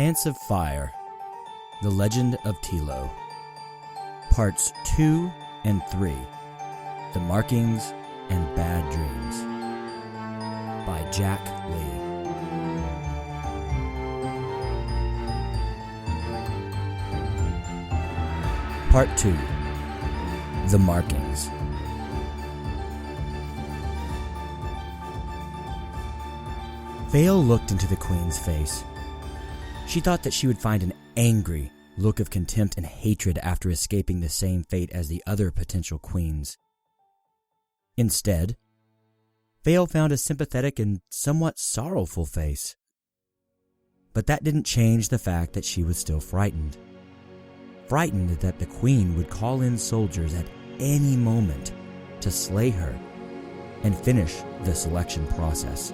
Chance of Fire, The Legend of Telo, Parts 2 and 3, The Markings and Bad Dreams, by Jack Lee. Part 2, The Markings. Fayle looked into the Queen's face. She thought that she would find an angry look of contempt and hatred after escaping the same fate as the other potential queens. Instead, Fayle found a sympathetic and somewhat sorrowful face. But that didn't change the fact that she was still frightened. Frightened that the Queen would call in soldiers at any moment to slay her and finish the selection process.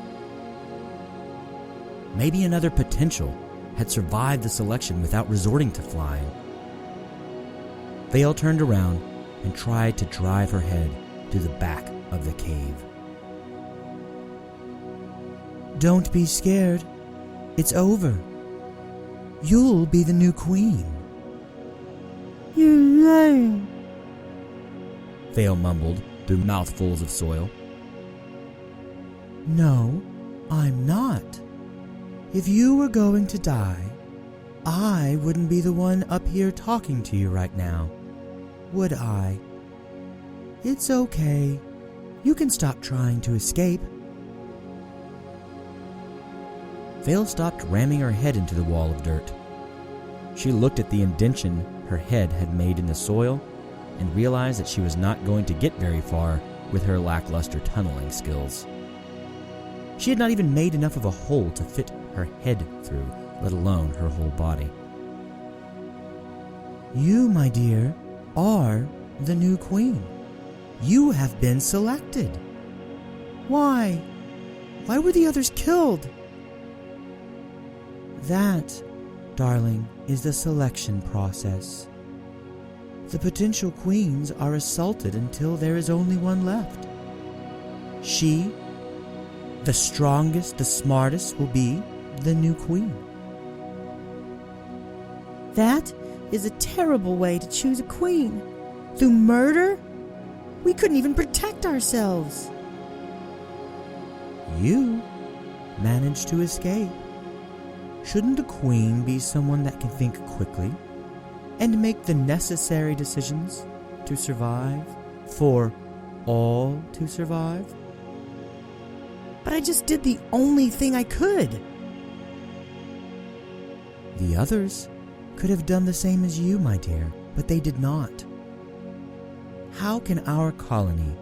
Maybe another potential had survived the selection without resorting to flying. Fayle turned around and tried to drive her head to the back of the cave. "Don't be scared. It's over. You'll be the new queen." "You're lying," Fayle mumbled through mouthfuls of soil. "No, I'm not. If you were going to die, I wouldn't be the one up here talking to you right now, would I? It's okay. You can stop trying to escape." Fayle stopped ramming her head into the wall of dirt. She looked at the indention her head had made in the soil and realized that she was not going to get very far with her lackluster tunneling skills. She had not even made enough of a hole to fit her head through, let alone her whole body. "You, my dear, are the new queen. You have been selected." "Why? Why were the others killed?" "That, darling, is the selection process. The potential queens are assaulted until there is only one left. She, the strongest, the smartest, will be the new queen." "That is a terrible way to choose a queen. Through murder? We couldn't even protect ourselves." "You managed to escape. Shouldn't a queen be someone that can think quickly and make the necessary decisions to survive, for all to survive?" "But I just did the only thing I could." "The others could have done the same as you, my dear, but they did not. How can our colony,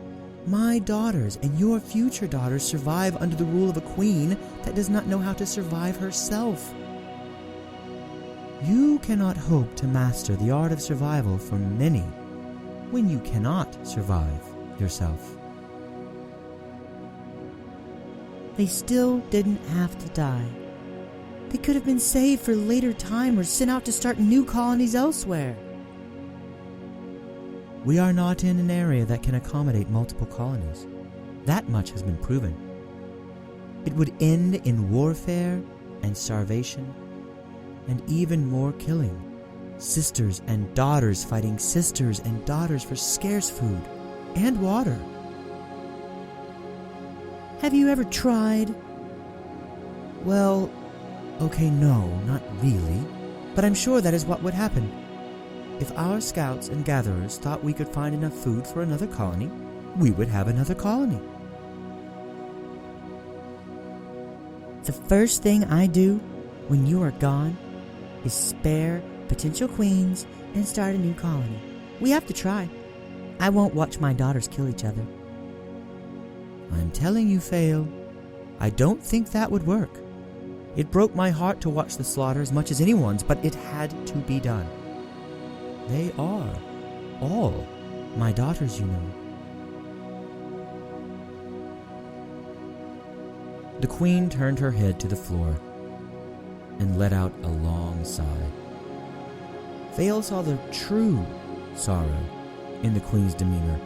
my daughters and your future daughters, survive under the rule of a queen that does not know how to survive herself? You cannot hope to master the art of survival for many when you cannot survive yourself." "They still didn't have to die. They could have been saved for later time or sent out to start new colonies elsewhere." "We are not in an area that can accommodate multiple colonies. That much has been proven. It would end in warfare and starvation and even more killing. Sisters and daughters fighting sisters and daughters for scarce food and water." "Have you ever tried?" "Well, okay, no, not really. But I'm sure that is what would happen. If our scouts and gatherers thought we could find enough food for another colony, we would have another colony." "The first thing I do when you are gone is spare potential queens and start a new colony. We have to try. I won't watch my daughters kill each other." "I'm telling you, Fayle, I don't think that would work. It broke my heart to watch the slaughter as much as anyone's, but it had to be done. They are all my daughters, you know." The Queen turned her head to the floor and let out a long sigh. Fayle saw the true sorrow in the Queen's demeanor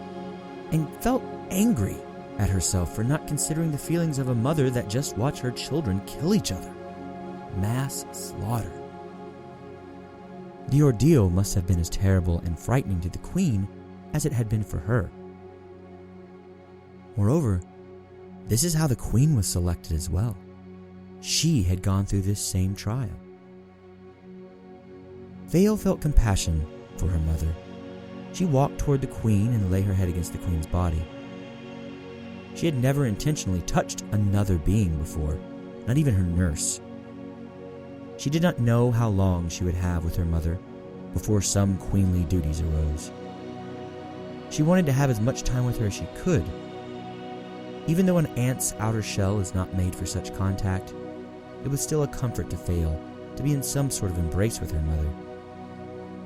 and felt angry at herself for not considering the feelings of a mother that just watched her children kill each other. Mass slaughter. The ordeal must have been as terrible and frightening to the queen as it had been for her. Moreover, this is how the queen was selected as well. She had gone through this same trial. Fayle felt compassion for her mother. She walked toward the queen and lay her head against the queen's body. She had never intentionally touched another being before, not even her nurse. She did not know how long she would have with her mother before some queenly duties arose. She wanted to have as much time with her as she could. Even though an ant's outer shell is not made for such contact, it was still a comfort to Fayle to be in some sort of embrace with her mother.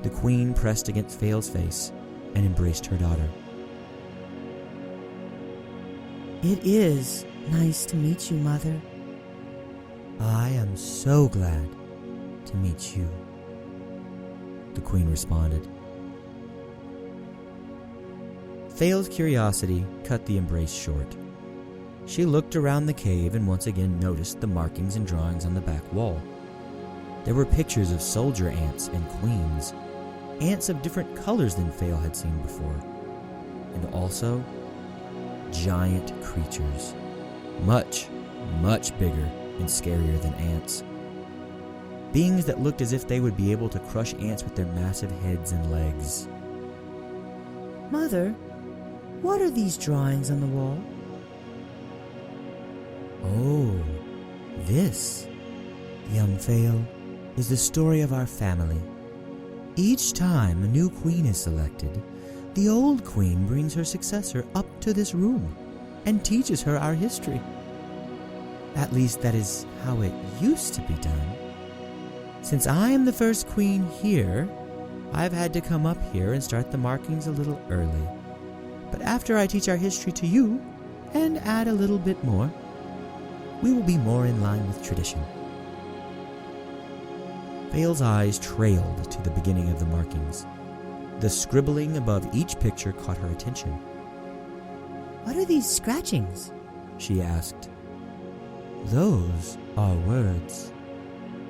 The queen pressed against Fayle's face and embraced her daughter. It is nice to meet you, Mother. I am so glad to meet you, the queen responded. Fayle's curiosity cut the embrace short. She looked around the cave and once again noticed the markings and drawings on the back wall. There were pictures of soldier ants and queens, ants of different colors than Fayle had seen before, and also giant creatures, much, much bigger and scarier than ants. Beings that looked as if they would be able to crush ants with their massive heads and legs. Mother, what are these drawings on the wall? Oh, this, young Fayle, is the story of our family. Each time a new queen is selected, the old queen brings her successor up to this room and teaches her our history. At least that is how it used to be done. Since I am the first queen here, I've had to come up here and start the markings a little early. But after I teach our history to you and add a little bit more, we will be more in line with tradition. Fayle's eyes trailed to the beginning of the markings. The scribbling above each picture caught her attention. What are these scratchings? She asked. Those are words.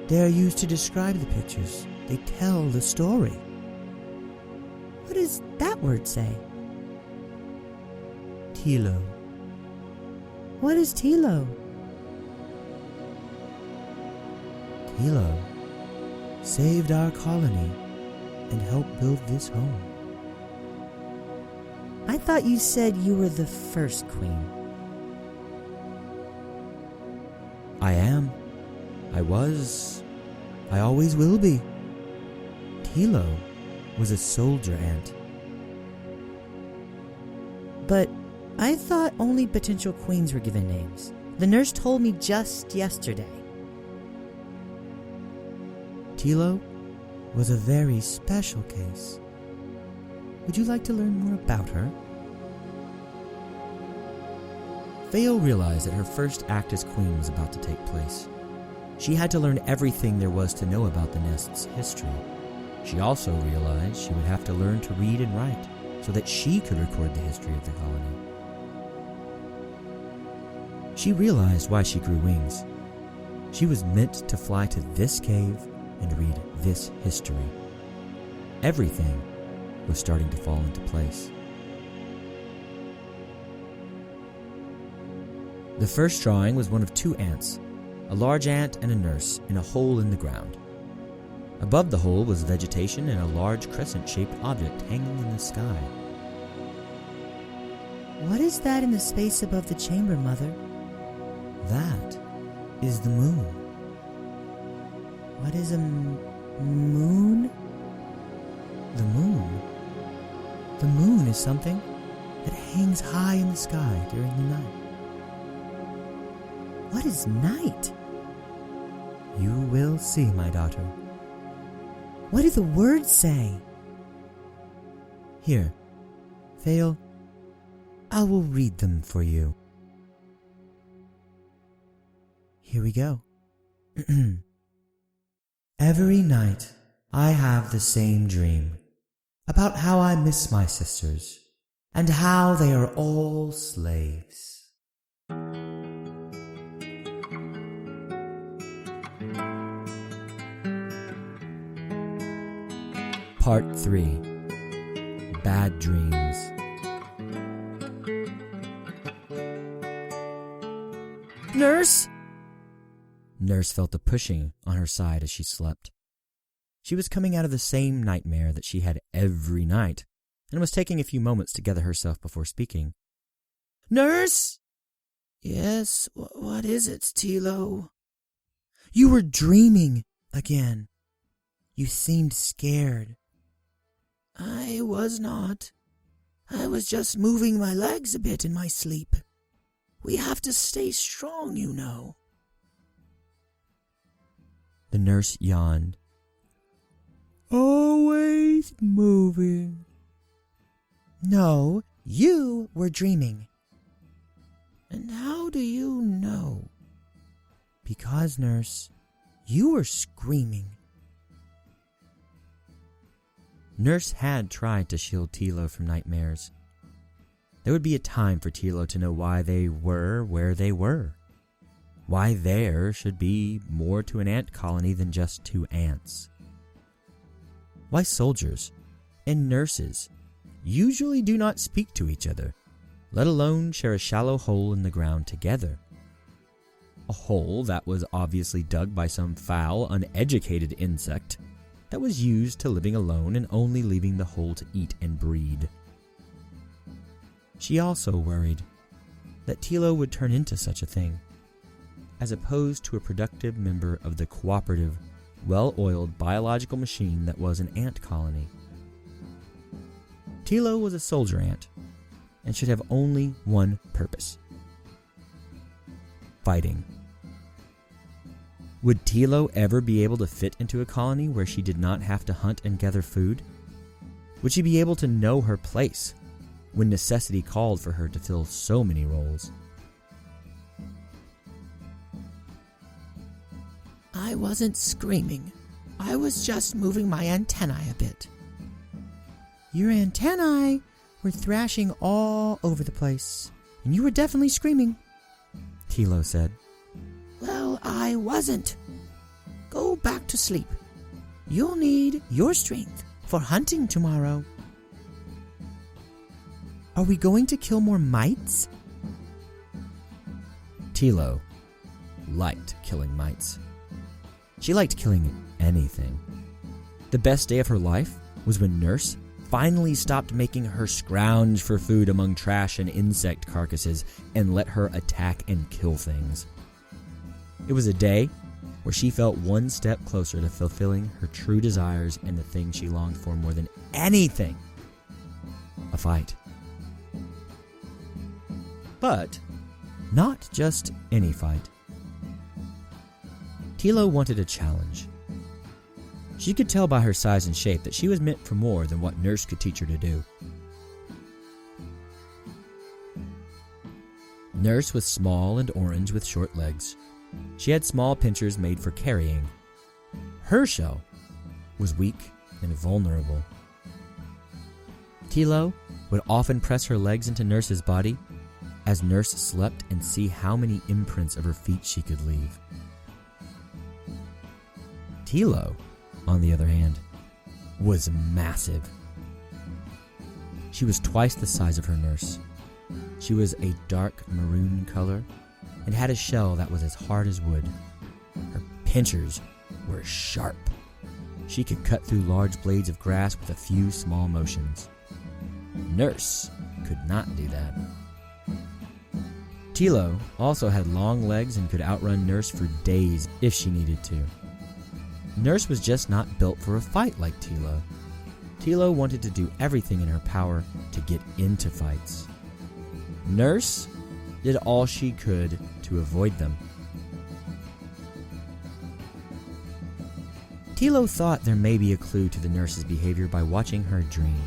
They are used to describe the pictures. They tell the story. What does that word say? Telo. What is Telo? Telo saved our colony and helped build this home. I thought you said you were the first queen. I am. I was. I always will be. Telo was a soldier ant. But I thought only potential queens were given names. The nurse told me just yesterday. Telo was a very special case. Would you like to learn more about her? Fayle realized that her first act as queen was about to take place. She had to learn everything there was to know about the nest's history. She also realized she would have to learn to read and write so that she could record the history of the colony. She realized why she grew wings. She was meant to fly to this cave and read this history. Everything was starting to fall into place. The first drawing was one of two ants, a large ant and a nurse, in a hole in the ground. Above the hole was vegetation and a large crescent-shaped object hanging in the sky. What is that in the space above the chamber, Mother? That is the moon. What is a moon? The moon? The moon is something that hangs high in the sky during the night. What is night? You will see, my daughter. What do the words say? Here, Fayle, I will read them for you. Here we go. Every night, I have the same dream about how I miss my sisters and how they are all slaves. Part 3. Bad Dreams. Nurse? Nurse felt a pushing on her side as she slept. She was coming out of the same nightmare that she had every night and was taking a few moments to gather herself before speaking. Nurse? Yes, what is it, Telo? You were dreaming again. You seemed scared. I was not. I was just moving my legs a bit in my sleep. We have to stay strong, you know. The nurse yawned. Always moving. No, you were dreaming. And how do you know? Because, nurse, you were screaming. Nurse had tried to shield Telo from nightmares. There would be a time for Telo to know why they were where they were. Why there should be more to an ant colony than just 2 ants. Why soldiers and nurses usually do not speak to each other, let alone share a shallow hole in the ground together. A hole that was obviously dug by some foul, uneducated insect that was used to living alone and only leaving the hole to eat and breed. She also worried that Telo would turn into such a thing, as opposed to a productive member of the cooperative, well-oiled biological machine that was an ant colony. Telo was a soldier ant and should have only one purpose: fighting. Would Telo ever be able to fit into a colony where she did not have to hunt and gather food? Would she be able to know her place when necessity called for her to fill so many roles? I wasn't screaming. I was just moving my antennae a bit. Your antennae were thrashing all over the place, and you were definitely screaming, Telo said. Well, I wasn't. Go back to sleep. You'll need your strength for hunting tomorrow. Are we going to kill more mites? Telo liked killing mites. She liked killing anything. The best day of her life was when Nurse finally stopped making her scrounge for food among trash and insect carcasses and let her attack and kill things. It was a day where she felt one step closer to fulfilling her true desires and the thing she longed for more than anything: a fight. But not just any fight. Telo wanted a challenge. She could tell by her size and shape that she was meant for more than what Nurse could teach her to do. Nurse was small and orange with short legs. She had small pincers made for carrying. Her shell was weak and vulnerable. Telo would often press her legs into Nurse's body as Nurse slept and see how many imprints of her feet she could leave. Telo, on the other hand, was massive. She was twice the size of her nurse. She was a dark maroon color and had a shell that was as hard as wood. Her pincers were sharp. She could cut through large blades of grass with a few small motions. Nurse could not do that. Telo also had long legs and could outrun Nurse for days if she needed to. Nurse was just not built for a fight like Telo. Telo wanted to do everything in her power to get into fights. Nurse did all she could to avoid them. Telo thought there may be a clue to the nurse's behavior by watching her dream.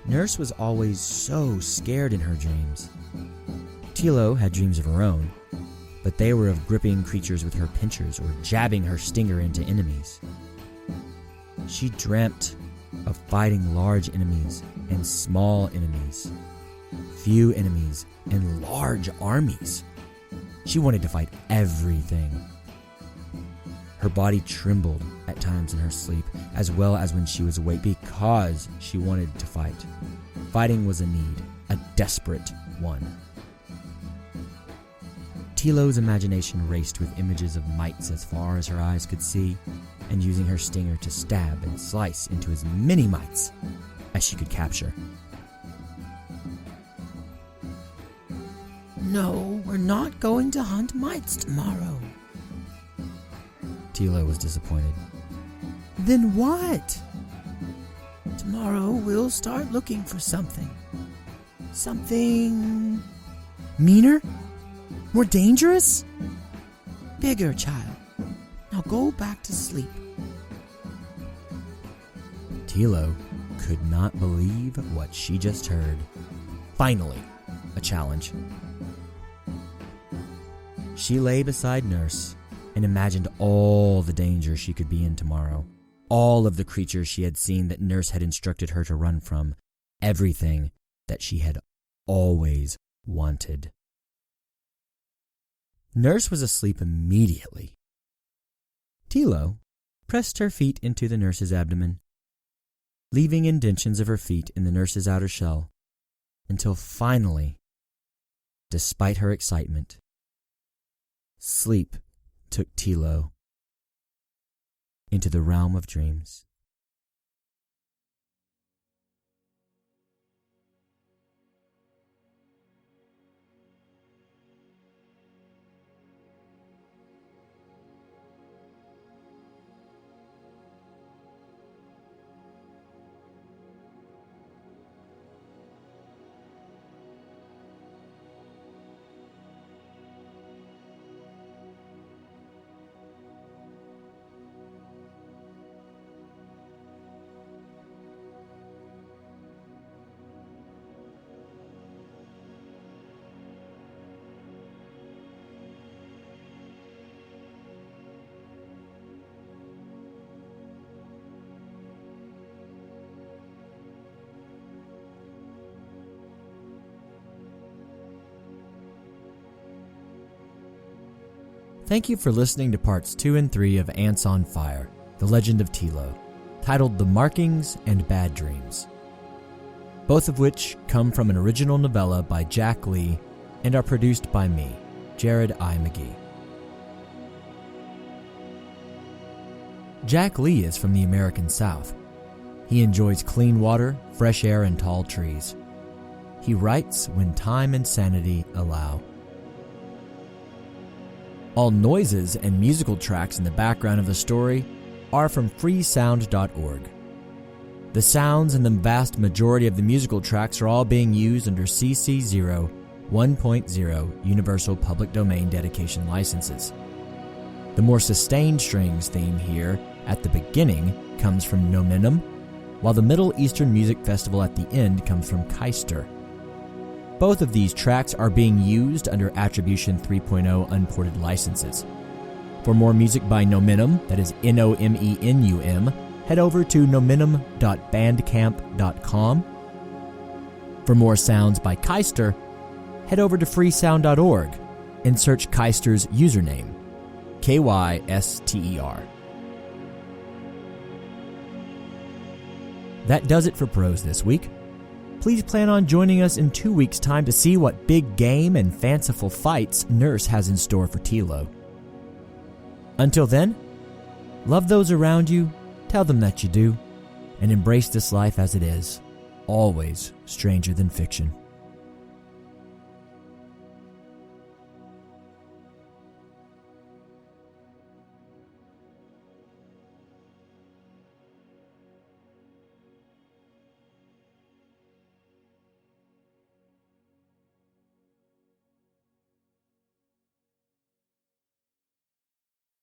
Nurse was always so scared in her dreams. Telo had dreams of her own, but they were of gripping creatures with her pincers or jabbing her stinger into enemies. She dreamt of fighting large enemies and small enemies, few enemies and large armies. She wanted to fight everything. Her body trembled at times in her sleep, as well as when she was awake, because she wanted to fight. Fighting was a need, a desperate one. Telo's imagination raced with images of mites as far as her eyes could see, and using her stinger to stab and slice into as many mites as she could capture. No, we're not going to hunt mites tomorrow. Telo was disappointed. Then what? Tomorrow we'll start looking for something. Something Meaner? More dangerous? bigger, child. Now go back to sleep. Telo could not believe what she just heard. Finally, a challenge. She lay beside Nurse and imagined all the danger she could be in tomorrow. All of the creatures she had seen that Nurse had instructed her to run from. Everything that she had always wanted. Nurse was asleep immediately. Telo pressed her feet into the nurse's abdomen, leaving indentions of her feet in the nurse's outer shell, until finally, despite her excitement, sleep took Telo into the realm of dreams. Thank you for listening to parts 2 and 3 of Ants on Fire, The Legend of Telo, titled The Markings and Bad Dreams, both of which come from an original novella by Jack Lee and are produced by me, Jared I. McGee. Jack Lee is from the American South. He enjoys clean water, fresh air, and tall trees. He writes when time and sanity allow. All noises and musical tracks in the background of the story are from freesound.org. The sounds and the vast majority of the musical tracks are all being used under CC 1.0 Universal Public Domain Dedication licenses. The more sustained strings theme here at the beginning comes from Nominum, while the Middle Eastern Music Festival at the end comes from Keister. Both of these tracks are being used under Attribution 3.0 unported licenses. For more music by Nominum, that is Nomenum, head over to nominum.bandcamp.com. For more sounds by Keister, head over to freesound.org and search Keister's username, Kyster. That does it for Prose this week. Please plan on joining us in 2 weeks' time to see what big game and fanciful fights Nurse has in store for Telo. Until then, love those around you, tell them that you do, and embrace this life as it is, always stranger than fiction.